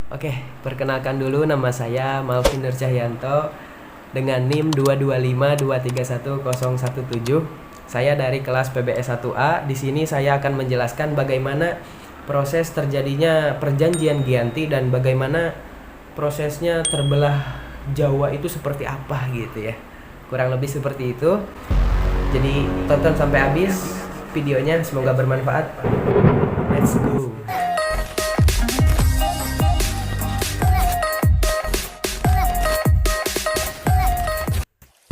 Oke, perkenalkan dulu nama saya Malvin Nur Cahyanto dengan NIM 225231017. Saya dari kelas PBS 1A. Di sini saya akan menjelaskan bagaimana proses terjadinya perjanjian Giyanti dan bagaimana prosesnya terbelah Jawa itu seperti apa gitu ya. Kurang lebih seperti itu. Jadi tonton sampai habis videonya, semoga bermanfaat. Let's go.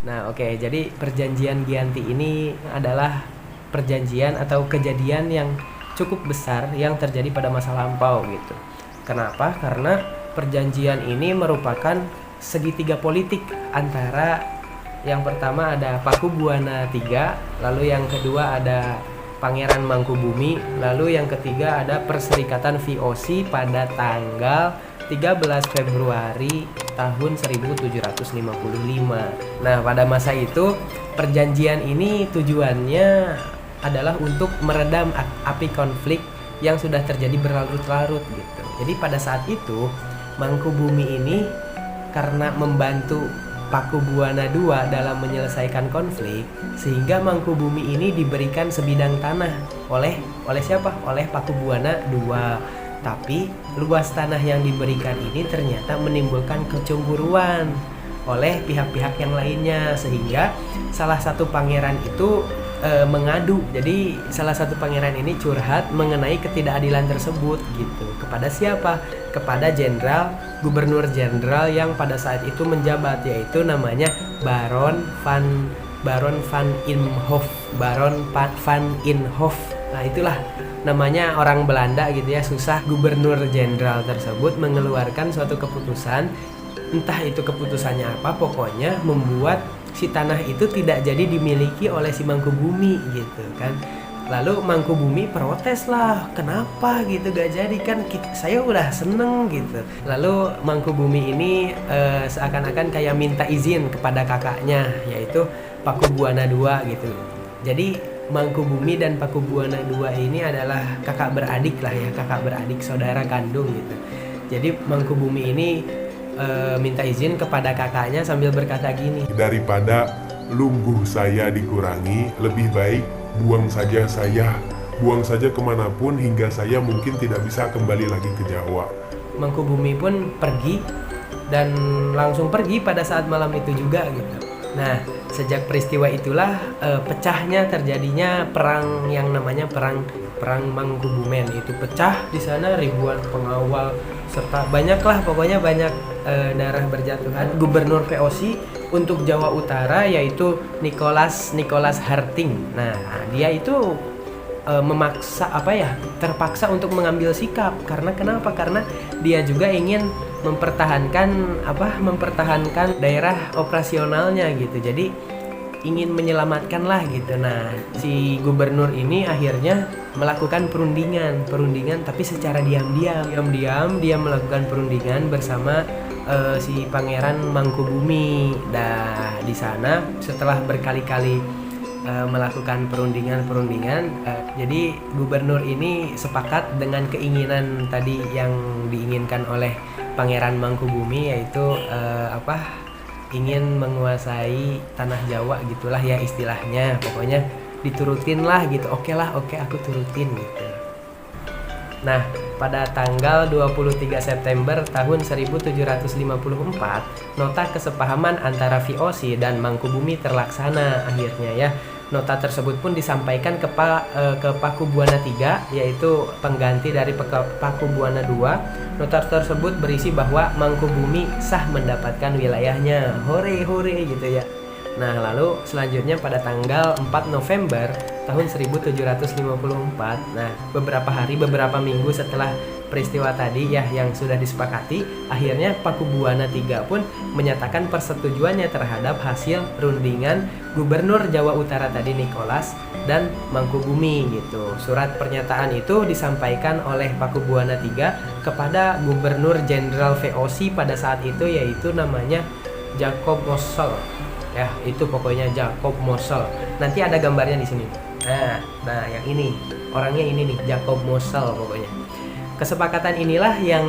Nah, oke. Jadi perjanjian Giyanti ini adalah perjanjian atau kejadian yang cukup besar yang terjadi pada masa lampau gitu. Kenapa? Karena perjanjian ini merupakan segitiga politik antara yang pertama ada Pakubuwana III, lalu yang kedua ada Pangeran Mangkubumi, lalu yang ketiga ada Perserikatan VOC pada tanggal 13 Februari tahun 1755. Nah, pada masa itu perjanjian ini tujuannya adalah untuk meredam api konflik yang sudah terjadi berlarut-larut gitu. Jadi pada saat itu Mangkubumi ini karena membantu Pakubuwana II dalam menyelesaikan konflik, sehingga Mangkubumi ini diberikan sebidang tanah oleh siapa? Oleh Pakubuwana II. Tapi luas tanah yang diberikan ini ternyata menimbulkan kecemburuan oleh pihak-pihak yang lainnya, sehingga salah satu pangeran itu mengadu. Jadi salah satu pangeran ini curhat mengenai ketidakadilan tersebut gitu. Kepada siapa? Kepada gubernur jenderal yang pada saat itu menjabat, yaitu namanya Baron van Inhofe. Nah, itulah namanya, orang Belanda gitu ya, susah. Gubernur jenderal tersebut mengeluarkan suatu keputusan, entah itu keputusannya apa, pokoknya membuat si tanah itu tidak jadi dimiliki oleh si Mangkubumi gitu kan. Lalu Mangkubumi protes lah, kenapa gitu gak jadi, kan saya udah seneng gitu. Lalu Mangkubumi ini seakan-akan kayak minta izin kepada kakaknya, yaitu Pakubuwana II gitu. Jadi Mangkubumi dan Pakubuwana II ini adalah kakak beradik lah ya, kakak beradik saudara kandung gitu. Jadi Mangkubumi ini minta izin kepada kakaknya sambil berkata gini, daripada lungguh saya dikurangi, lebih baik buang saja kemanapun hingga saya mungkin tidak bisa kembali lagi ke Jawa. Mangkubumi pun pergi dan langsung pergi pada saat malam itu juga gitu. Nah, sejak peristiwa itulah pecahnya terjadinya perang yang namanya perang Mangkubumen. Itu pecah di sana, ribuan pengawal serta banyaklah, pokoknya banyak darah berjatuhan. Gubernur VOC untuk Jawa Utara yaitu Nicholas Harting. Nah, dia itu terpaksa untuk mengambil sikap. Karena kenapa? Karena dia juga ingin mempertahankan daerah operasionalnya gitu. Jadi ingin menyelamatkan lah gitu. Nah, si gubernur ini akhirnya melakukan perundingan tapi secara diam-diam dia melakukan perundingan bersama si Pangeran Mangkubumi. Di sana setelah berkali-kali melakukan perundingan, jadi gubernur ini sepakat dengan keinginan tadi yang diinginkan oleh Pangeran Mangkubumi, yaitu ingin menguasai tanah Jawa gitulah ya istilahnya. Pokoknya diturutin lah gitu. Oke, aku turutin gitu. Nah, pada tanggal 23 September tahun 1754, nota kesepahaman antara VOC dan Mangkubumi terlaksana akhirnya ya. Nota tersebut pun disampaikan ke Pakubuwana III, yaitu pengganti dari Pakubuwana II. Nota tersebut berisi bahwa Mangkubumi sah mendapatkan wilayahnya. Hore gitu ya. Nah, lalu selanjutnya pada tanggal 4 November tahun 1754, nah beberapa minggu setelah peristiwa tadi ya yang sudah disepakati, akhirnya Pakubuwana III pun menyatakan persetujuannya terhadap hasil rundingan Gubernur Jawa Utara tadi Nicholas dan Mangkubumi gitu. Surat pernyataan itu disampaikan oleh Pakubuwana III kepada Gubernur Jenderal VOC pada saat itu, yaitu namanya Jacob Mossel. Ya, itu pokoknya Jacob Mossel. Nanti ada gambarnya di sini. Nah, yang ini, orangnya ini nih, Jacob Mossel pokoknya. Kesepakatan inilah yang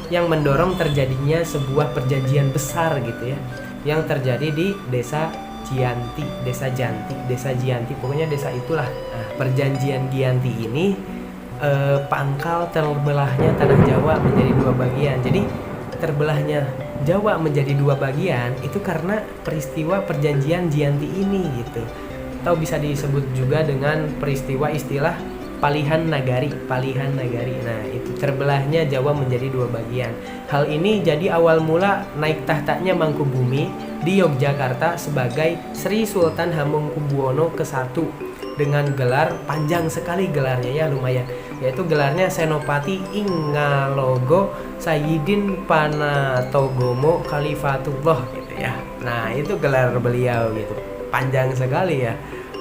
yang mendorong terjadinya sebuah perjanjian besar gitu ya, yang terjadi di desa Gianti, pokoknya desa itulah. Nah, perjanjian Gianti ini pangkal terbelahnya tanah Jawa menjadi dua bagian. Jadi terbelahnya Jawa menjadi dua bagian itu karena peristiwa perjanjian Gianti ini gitu. Atau bisa disebut juga dengan peristiwa istilah Palihan Nagari. Nah, itu terbelahnya Jawa menjadi dua bagian. Hal ini jadi awal mula naik tahtanya Mangkubumi di Yogyakarta sebagai Sri Sultan Hamengkubuwono ke-1 dengan gelar panjang sekali gelarnya ya, lumayan, yaitu gelarnya Senopati Ingalogo Sayyidin Panatogomo Khalifatullah gitu ya. Nah, itu gelar beliau gitu. Panjang sekali ya.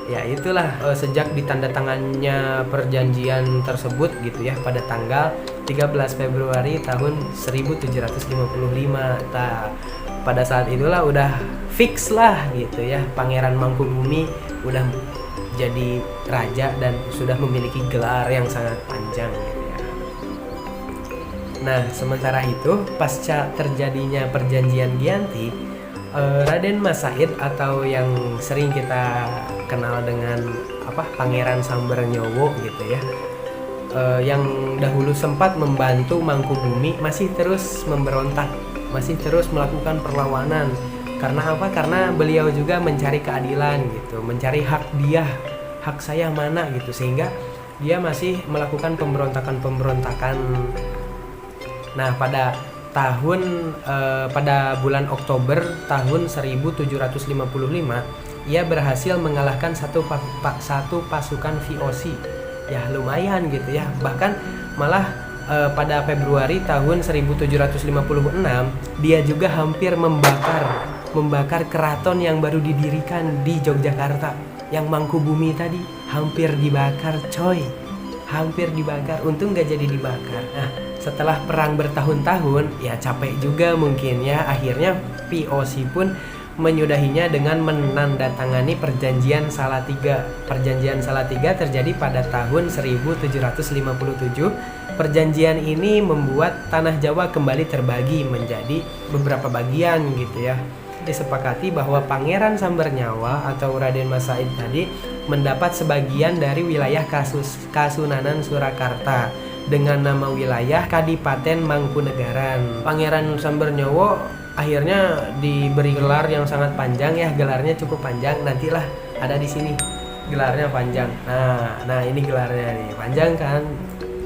Ya itulah sejak ditandatangannya perjanjian tersebut gitu ya pada tanggal 13 Februari tahun 1755. Nah, pada saat itulah udah fix lah gitu ya, Pangeran Mangkubumi udah jadi raja dan sudah memiliki gelar yang sangat panjang gitu ya. Nah, sementara itu pasca terjadinya perjanjian Gianti, Raden Mas Said atau yang sering kita kenal dengan Pangeran Sambernyowo gitu ya, yang dahulu sempat membantu Mangkubumi masih terus memberontak, masih terus melakukan perlawanan. Karena apa? Karena beliau juga mencari keadilan gitu, mencari hak dia, hak saya mana gitu, sehingga dia masih melakukan pemberontakan. Nah, pada bulan Oktober tahun 1755 ia berhasil mengalahkan satu pasukan VOC. Ya lumayan gitu ya. Bahkan malah pada Februari tahun 1756 dia juga hampir membakar keraton yang baru didirikan di Yogyakarta, yang Mangkubumi tadi. Hampir dibakar coy, hampir dibakar. Untung gak jadi dibakar. Nah, setelah perang bertahun-tahun, ya capek juga mungkin ya, akhirnya VOC pun menyudahinya dengan menandatangani Perjanjian Salatiga. Perjanjian Salatiga terjadi pada tahun 1757. Perjanjian ini membuat tanah Jawa kembali terbagi menjadi beberapa bagian gitu ya. Disepakati bahwa Pangeran Sambernyawa atau Raden Mas Said tadi mendapat sebagian dari wilayah Kasunanan Surakarta dengan nama wilayah Kadipaten Mangkunegaran. Pangeran Sambernyowo akhirnya diberi gelar yang sangat panjang ya, gelarnya cukup panjang. Nantilah ada di sini gelarnya panjang. Nah ini gelarnya nih panjang kan.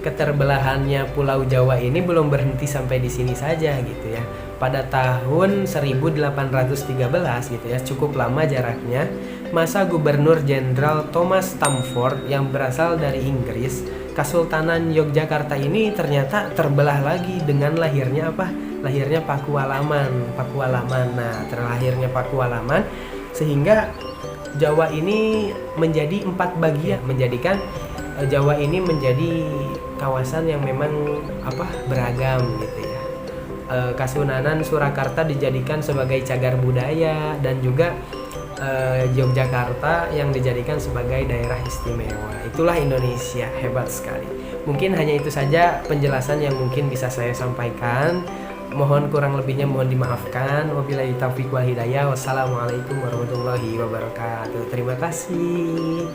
Keterbelahannya Pulau Jawa ini belum berhenti sampai di sini saja gitu ya. Pada tahun 1813 gitu ya, cukup lama jaraknya, masa Gubernur Jenderal Thomas Stamford yang berasal dari Inggris, Kesultanan Yogyakarta ini ternyata terbelah lagi dengan lahirnya lahirnya Pakualaman. Nah, terlahirnya Pakualaman sehingga Jawa ini menjadi 4 bagian, menjadikan Jawa ini menjadi kawasan yang memang beragam gitu ya. Kasunanan Surakarta dijadikan sebagai cagar budaya dan juga Yogyakarta yang dijadikan sebagai daerah istimewa. Itulah Indonesia, hebat sekali. Mungkin hanya itu saja penjelasan yang mungkin bisa saya sampaikan. Mohon kurang lebihnya mohon dimaafkan. Wabillahi taufiq wal hidayah. Wassalamualaikum warahmatullahi wabarakatuh. Terima kasih.